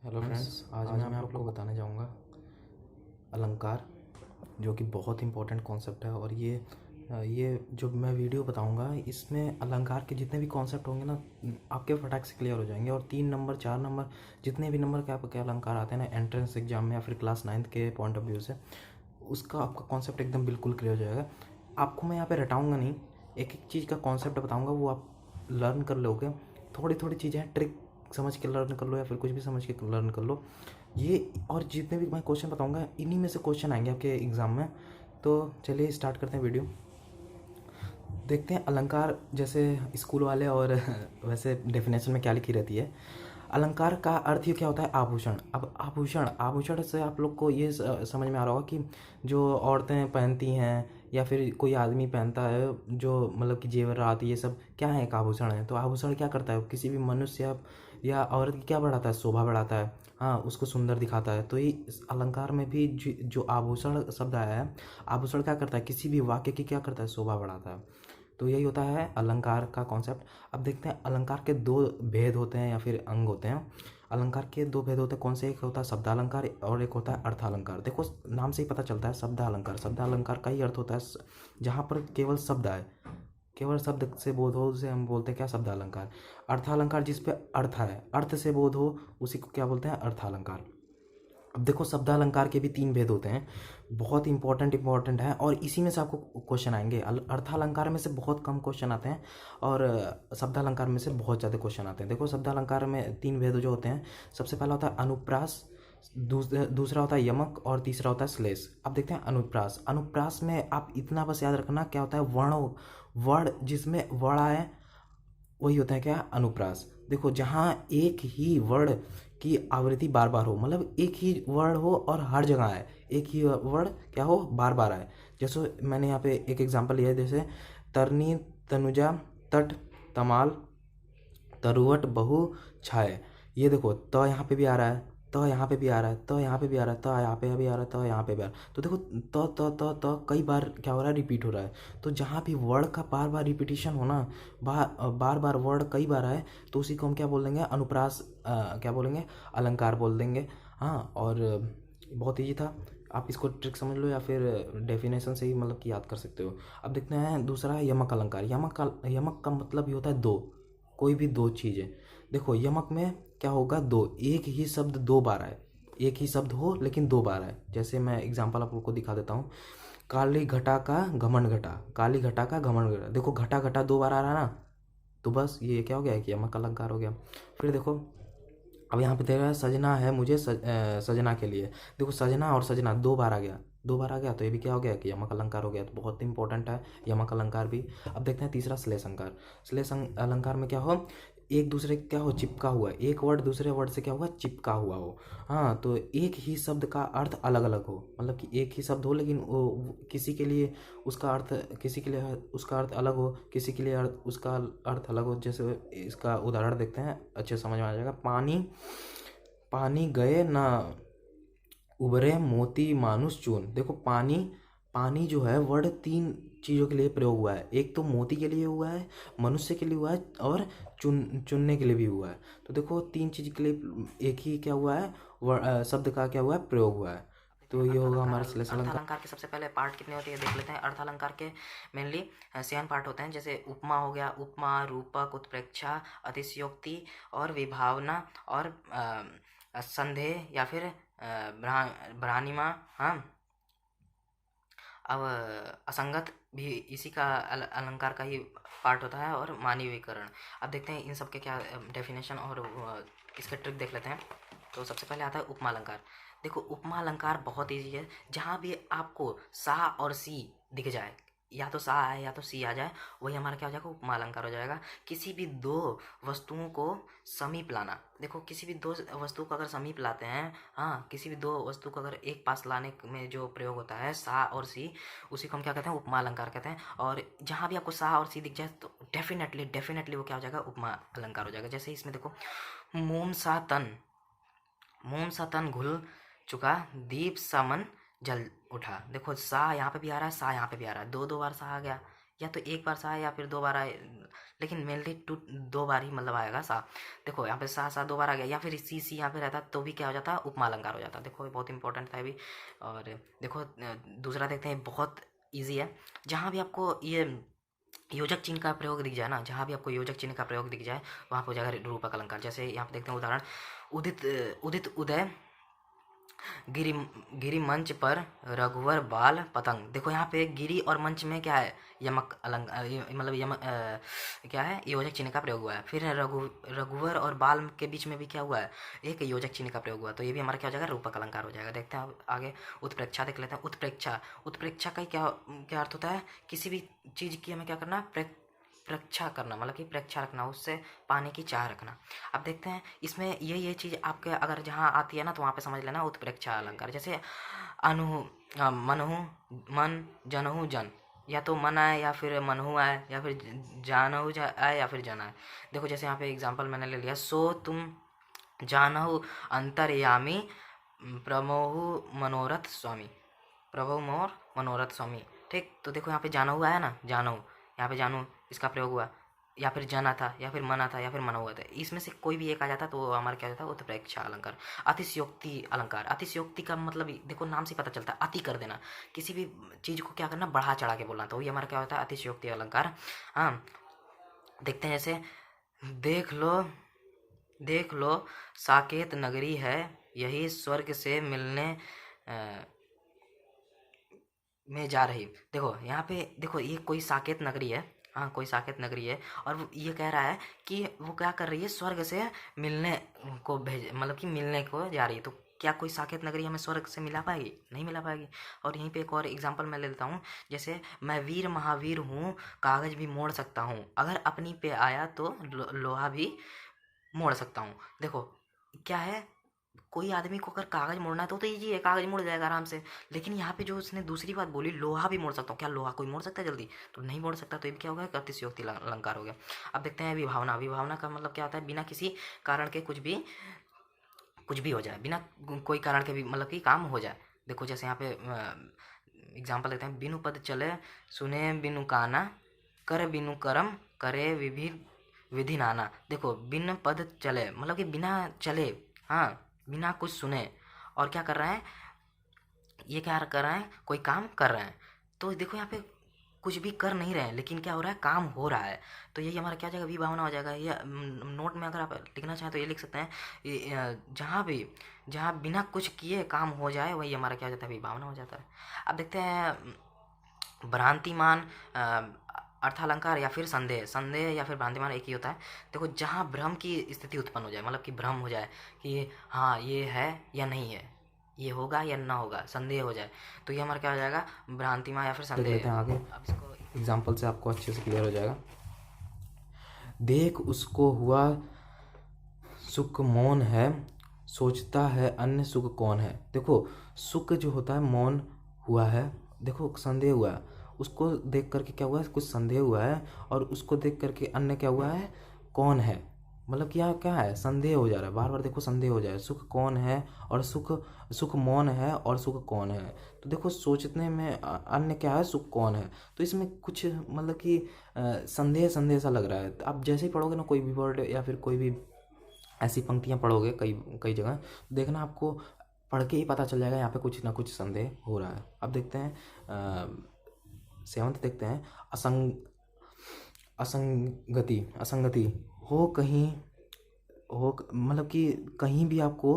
Hello friends, आज मैं आप लोग को बताने जाऊंगा अलंकार, जो कि बहुत इंपॉर्टेंट कॉन्सेप्ट है। और ये जो मैं वीडियो बताऊंगा, इसमें अलंकार के जितने भी कॉन्सेप्ट होंगे ना, आपके फटाक से क्लियर हो जाएंगे। और 3 नंबर 4 नंबर जितने भी नंबर के आपके अलंकार आते हैं ना एंट्रेंस एग्जाम में या फिर क्लास 9th के पॉइंट ऑफ व्यू से, उसका आपका कॉन्सेप्ट एकदम बिल्कुल क्लियर हो जाएगा। आपको मैं यहाँ पे रटाऊंगा नहीं, एक एक चीज़ का कॉन्सेप्ट बताऊंगा, वो आप लर्न कर लोगे। थोड़ी थोड़ी चीज़ें हैं, ट्रिक समझ के लर्न कर लो या फिर कुछ भी समझ के लर्न कर लो ये। और जितने भी मैं क्वेश्चन बताऊंगा, इन्हीं में से क्वेश्चन आएंगे आपके एग्ज़ाम में। तो चलिए स्टार्ट करते हैं वीडियो। देखते हैं अलंकार, जैसे स्कूल वाले और वैसे डेफिनेशन में क्या लिखी रहती है। अलंकार का अर्थ ही क्या होता है? आभूषण। अब आभूषण आभूषण से आप लोग को ये समझ में आ रहा होगा कि जो औरतें पहनती हैं या फिर कोई आदमी पहनता है, जो मतलब कि जेवरात, ये सब क्या है? एक आभूषण है। तो आभूषण क्या करता है? किसी भी मनुष्य या औरत की क्या बढ़ाता है? शोभा बढ़ाता है। हाँ, उसको सुंदर दिखाता है। तो ये इस अलंकार में भी जो आभूषण शब्द आया है, आभूषण क्या करता है? किसी भी वाक्य की क्या करता है? शोभा बढ़ाता है। तो यही होता है अलंकार का कॉन्सेप्ट। अब देखते हैं अलंकार के दो भेद होते हैं या फिर अंग होते हैं। अलंकार के दो भेद होते हैं। कौन से? एक होता है शब्दालंकार और एक होता है अर्थालंकार। देखो नाम से ही पता चलता है शब्दालंकार। शब्दालंकार का ही अर्थ होता है जहाँ पर केवल शब्द आए, केवल शब्द से बोध हो, उसे हम बोलते हैं क्या? शब्दालंकार। अर्थालंकार जिस पे अर्थ है, अर्थ से बोध हो, उसी को क्या बोलते हैं? अर्थालंकार। अब देखो शब्दालंकार के भी 3 भेद होते हैं, बहुत इंपॉर्टेंट है। और इसी में से आपको क्वेश्चन आएंगे। अर्थालंकार में से बहुत कम क्वेश्चन आते हैं और शब्दालंकार में से बहुत ज़्यादा क्वेश्चन आते हैं। देखो शब्दालंकार में 3 भेद जो होते हैं, सबसे पहला होता है अनुप्रास, दूसरा होता है यमक और तीसरा होता है श्लेष। अब देखते हैं अनुप्रास। अनुप्रास में आप इतना बस याद रखना, क्या होता है? वर्ण जिसमें वर्ण आए वही होता है क्या? अनुप्रास। देखो जहाँ एक ही वर्ण की आवृत्ति बार बार हो, मतलब एक ही वर्ण हो और हर जगह आए, एक ही वर्ण क्या हो? बार बार आए। जैसे मैंने यहाँ पे एक एग्जांपल लिया है, जैसे तरनी, तनुजा, तट, तमाल, तरुवट, बहु, छाए। ये देखो त यहाँ पे भी आ रहा है, त यहाँ पे भी आ रहा है, त यहाँ पे भी आ रहा है, त यहाँ पे भी आ रहा है, त यहाँ पे भी आ रहा है। तो देखो कई बार क्या हो रहा है? रिपीट हो रहा है। तो जहाँ भी वर्ड का बार बार रिपीटिशन होना, बार बार वर्ड कई बार आए, तो उसी को हम क्या बोल देंगे? अनुप्रास। क्या बोलेंगे? अलंकार बोल देंगे। हाँ, और बहुत ईजी था। आप इसको ट्रिक समझ लो या फिर डेफिनेशन से ही मतलब कि याद कर सकते हो। अब देखते हैं दूसरा है यमक अलंकार। यमक का मतलब ये होता है दो, कोई भी दो चीज़ें। देखो यमक में क्या होगा? दो, एक ही शब्द 2 बार आए, एक ही शब्द हो लेकिन 2 बार आए। जैसे मैं एग्जांपल आप लोग को दिखा देता हूँ। काली घटा का घमंड घटा, काली घटा का घमंड घटा। देखो घटा घटा 2 बार आ रहा है ना, तो बस ये क्या हो गया कि यमक अलंकार हो गया। फिर देखो अब यहाँ पे दे रहा है सजना है मुझे सजना के लिए। देखो सजना और सजना 2 बार आ गया, 2 बार आ गया, तो ये भी क्या हो गया कि यमक अलंकार हो गया। तो बहुत इंपॉर्टेंट है यमक अलंकार भी। अब देखते हैं तीसरा श्लेष अलंकार। अलंकार में क्या हो? एक दूसरे क्या हो? चिपका हुआ, एक वर्ड दूसरे वर्ड से क्या हुआ? चिपका हुआ हो। हाँ, तो एक ही शब्द का अर्थ अलग अलग हो, मतलब कि एक ही शब्द हो लेकिन वो किसी के लिए उसका अर्थ, किसी के लिए उसका अर्थ अलग हो, किसी के लिए उसका अर्थ अलग हो। जैसे इसका उदाहरण देखते हैं, अच्छे समझ में आ जाएगा। पानी, पानी गए ना उबरे मोती मानुष चून। देखो पानी, पानी जो है वर्ड 3 चीज़ों के लिए प्रयोग हुआ है। एक तो मोती के लिए हुआ है, मनुष्य के लिए हुआ है और चुनने के लिए भी हुआ है। तो देखो 3 चीज़ के लिए एक ही क्या हुआ है? शब्द का क्या हुआ है? प्रयोग हुआ है। तो ये होगा हमारा श्लेष अलंकार। अर्थालंकार के सबसे पहले पार्ट कितने होते हैं देख लेते हैं। अर्थालंकार के मेनली सेवन पार्ट होते हैं, जैसे उपमा हो गया, उपमा, रूपक, उत्प्रेक्षा, अतिशयोक्ति और विभावना और संदेह या फिर भ्रानिमा। हाँ, अब असंगत भी इसी का अलंकार का ही पार्ट होता है, और मानवीकरण। अब देखते हैं इन सब के क्या डेफिनेशन और इसके ट्रिक देख लेते हैं। तो सबसे पहले आता है उपमा अलंकार। देखो उपमा अलंकार बहुत ईजी है। जहाँ भी आपको सा और सी दिख जाए, या तो सा आए या तो सी आ जाए, वही हमारा क्या हो जाएगा? उपमा अलंकार हो जाएगा। किसी भी दो वस्तुओं को समीप लाना। देखो किसी भी दो वस्तु को अगर समीप लाते हैं, हाँ, किसी भी दो वस्तु को अगर एक पास लाने में जो प्रयोग होता है सा और सी, उसी को हम क्या कहते हैं? उपमा अलंकार कहते हैं। और जहाँ भी आपको सा और सी दिख जाए, तो डेफिनेटली वो क्या हो जाएगा? उपमा अलंकार हो जाएगा। जैसे इसमें देखो, मोम सा तन, मोम सा तन घुल चुका, दीप सा मन जल उठा। देखो सा यहाँ पे भी आ रहा है, सा यहाँ पे भी आ रहा है, दो दो बार सा आ गया। या तो एक बार सा है या फिर 2 बार आए, लेकिन मेनली 2 बार ही मतलब आएगा सा। देखो यहाँ पे सा 2 बार आ गया, या फिर सी यहाँ पे रहता तो भी क्या हो जाता, उपमा अलंकार हो जाता। देखो ये बहुत इंपॉर्टेंट था ये भी। और देखो दूसरा देखते हैं, बहुत ईजी है। जहाँ भी आपको ये योजक चिन्ह का प्रयोग दिख जाए ना, जहाँ भी आपको योजक चिन्ह का प्रयोग दिख जाए वहाँ पर हो जाएगा रूपक अलंकार। जैसे यहाँ पे देखते हैं उदाहरण, उदित उदय गिरी गिरी मंच पर रघुवर बाल पतंग। देखो यहाँ पे गिरी और मंच में क्या है, यमक अलंकार, मतलब यमक क्या है, योजक चिन्ह का प्रयोग हुआ है। फिर रघुवर और बाल के बीच में भी क्या हुआ है, एक योजक चिन्ह का प्रयोग हुआ। तो ये भी हमारा क्या हो जाएगा, रूपक अलंकार हो जाएगा। देखते हैं अब आगे उत्प्रेक्षा देख लेते हैं। उत्प्रेक्षा का क्या क्या अर्थ होता है, किसी भी चीज़ की हमें क्या करना, प्रक्षा करना, मतलब कि प्रेक्षा रखना, उससे पाने की चाह रखना। अब देखते हैं इसमें ये चीज़ आपके अगर जहाँ आती है ना तो वहाँ पे समझ लेना उत्प्रेक्षा अलंकार। जैसे अनु मनहु मन, जनहु जन, या तो मन आए या फिर मनहु आए या फिर जानहु आए या फिर जन आए। देखो जैसे यहाँ पे एग्जांपल मैंने ले लिया, सो तुम जानहु अंतर्यामी प्रमोहु मनोरथ स्वामी, प्रभु मोर मनोरथ स्वामी। ठीक, तो देखो यहाँ पे जानहु आया ना, जानहु, यहाँ पे जानू इसका प्रयोग हुआ, या फिर जना था या फिर मना था या फिर मना हुआ था, इसमें से कोई भी एक आ जाता तो हमारा क्या जाता, उत्प्रेक्षा अलंकार। अतिशयोक्ति अलंकार, अतिशयोक्ति का मतलब देखो नाम से पता चलता है, अति कर देना, किसी भी चीज़ को क्या करना, बढ़ा चढ़ा के बोलना, तो ये हमारा क्या होता है, अतिशयोक्ति अलंकार। हाँ, देखते हैं जैसे देख लो साकेत नगरी है, यही स्वर्ग से मिलने में जा रही। देखो यहाँ पे देखो ये कोई साकेत नगरी है, हाँ कोई साकेत नगरी है, और वो ये कह रहा है कि वो क्या कर रही है, स्वर्ग से मिलने को भेज, मतलब कि मिलने को जा रही है। तो क्या कोई साकेत नगरी हमें स्वर्ग से मिला पाएगी, नहीं मिला पाएगी। और यहीं पे एक और एग्जांपल मैं ले लेता हूँ, जैसे मैं वीर महावीर हूँ, कागज भी मोड़ सकता हूँ, अगर अपनी पे आया तो लोहा भी मोड़ सकता हूँ। देखो क्या है, कोई आदमी को अगर कागज मोड़ना है तो ईजी है, कागज मोड़ जाएगा आराम से। लेकिन यहाँ पे जो उसने दूसरी बात बोली, लोहा भी मोड़ सकता हूँ, क्या लोहा कोई मोड़ सकता है जल्दी, तो नहीं मोड़ सकता। तो ये क्या होगा, अतिशयोक्ति अलंकार हो गया। अब देखते हैं विभावना। विभावना का मतलब क्या होता है, बिना किसी कारण के कुछ भी हो जाए, बिना कोई कारण के भी मतलब कि काम हो जाए। देखो जैसे यहाँ पे एग्जाम्पल लेते हैं, बिनु पद चले सुने बिनु काना, कर बिनु करम करे विधि नाना। देखो बिन पद चले मतलब कि बिना चले, हाँ बिना कुछ सुने, और क्या कर रहे हैं, ये क्या कर रहे हैं, कोई काम कर रहे हैं। तो देखो यहाँ पे कुछ भी कर नहीं रहे हैं, लेकिन क्या हो रहा है, काम हो रहा है। तो यही हमारा क्या हो जाएगा, विभावना हो जाएगा। या नोट में अगर आप लिखना चाहें तो ये लिख सकते हैं, जहाँ बिना कुछ किए काम हो जाए वही हमारा क्या हो जाता है, विभावना हो जाता है। अब देखते हैं भ्रांतिमान अर्थालंकार या फिर संदेह या फिर भ्रांतिमान एक ही होता है। देखो जहाँ भ्रम की स्थिति उत्पन्न हो जाए, मतलब कि भ्रम हो जाए कि हाँ ये है या नहीं है, ये होगा या ना होगा, संदेह हो जाए, तो ये हमारा क्या हो जाएगा, भ्रांतिमान या फिर देख संदेह। लेते हैं आगे, अब इसको एग्जाम्पल से आपको अच्छे से क्लियर हो जाएगा। देख उसको हुआ सुख मौन है, सोचता है अन्य सुख कौन है। देखो सुख जो होता है, मौन हुआ है, देखो संदेह हुआ है, उसको देख करके क्या हुआ है, कुछ संदेह हुआ है, और उसको देख करके अन्य क्या हुआ है, कौन है, मतलब क्या क्या है, संदेह हो जा रहा है, बार बार देखो संदेह हो जाए, सुख कौन है, और सुख मौन है और सुख कौन है। तो देखो सोचने में अन्य क्या है, सुख कौन है, तो इसमें कुछ मतलब कि संदेह सा लग रहा है। आप जैसे ही पढ़ोगे ना कोई भी वर्ड या फिर कोई भी ऐसी पंक्तियाँ पढ़ोगे कई कई जगह, देखना आपको पढ़ के ही पता चल जाएगा यहाँ पे कुछ ना कुछ संदेह हो रहा है। अब देखते हैं 7th देखते हैं, असंगति हो कहीं हो, मतलब कि कहीं भी आपको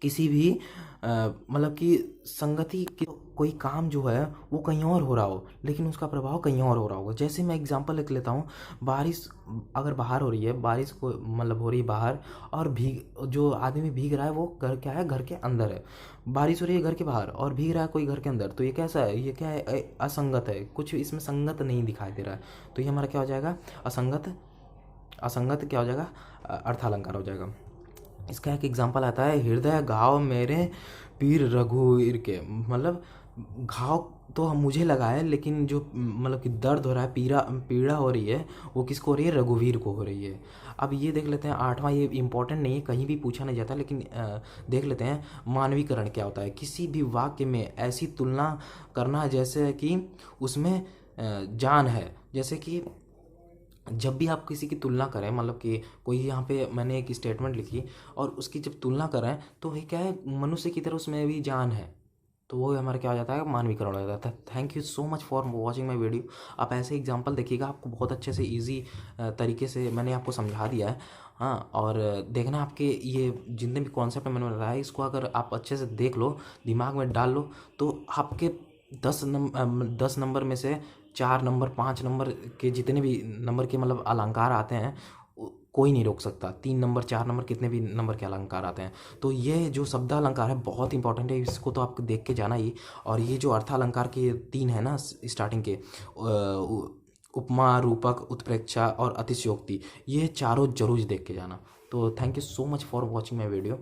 किसी भी मतलब कि संगति की कोई काम जो है वो कहीं और हो रहा हो, लेकिन उसका प्रभाव कहीं और हो रहा होगा। जैसे मैं एग्जांपल लिख लेता हूँ, बारिश अगर बाहर हो रही है, बारिश को मतलब हो रही है बाहर, और जो आदमी भीग रहा है वो घर क्या है, घर के अंदर है। बारिश हो रही है घर के बाहर और भीग रहा है कोई घर के अंदर, तो ये कैसा है, ये क्या है, असंगत है, कुछ इसमें संगत नहीं दिखाई दे रहा है। तो ये हमारा क्या हो जाएगा, असंगत क्या हो जाएगा, अर्थालंकार हो जाएगा। इसका एक एग्जांपल आता है, हृदय घाव मेरे पीर रघुवीर के, मतलब घाव तो मुझे लगा है, लेकिन जो मतलब कि दर्द हो रहा है, पीड़ा हो रही है, वो किसको हो रही है, रघुवीर को हो रही है। अब ये देख लेते हैं 8वां, ये इंपॉर्टेंट नहीं है, कहीं भी पूछा नहीं जाता, लेकिन देख लेते हैं मानवीकरण क्या होता है। किसी भी वाक्य में ऐसी तुलना करना जैसे कि उसमें जान है। जैसे कि जब भी आप किसी की तुलना करें, मतलब कि कोई यहाँ पे मैंने एक स्टेटमेंट लिखी और उसकी जब तुलना करें तो वही क्या है, मनुष्य की तरह उसमें भी जान है, तो वो हमारा क्या हो जाता है, मानवीकरण हो जाता है। Thank you so much for watching my video. आप ऐसे एग्जाम्पल देखिएगा, आपको बहुत अच्छे से ईजी तरीके से मैंने आपको समझा दिया है। हाँ, और देखना आपके ये जितने भी कॉन्सेप्ट मैंने बताया है, इसको अगर आप अच्छे से देख लो, दिमाग में डाल लो, तो आपके 10 नंबर में से 4 नंबर 5 नंबर के जितने भी नंबर के मतलब अलंकार आते हैं, कोई नहीं रोक सकता। 3 नंबर 4 नंबर कितने भी नंबर के अलंकार आते हैं। तो ये जो शब्द अलंकार है बहुत इंपॉर्टेंट है, इसको तो आपको देख के जाना ही। और ये जो अर्थ अलंकार के 3 है ना स्टार्टिंग के, उपमा, रूपक, उत्प्रेक्षा और अतिशयोक्ति, ये चारों जरूर देख के जाना। तो thank you so much for watching my video.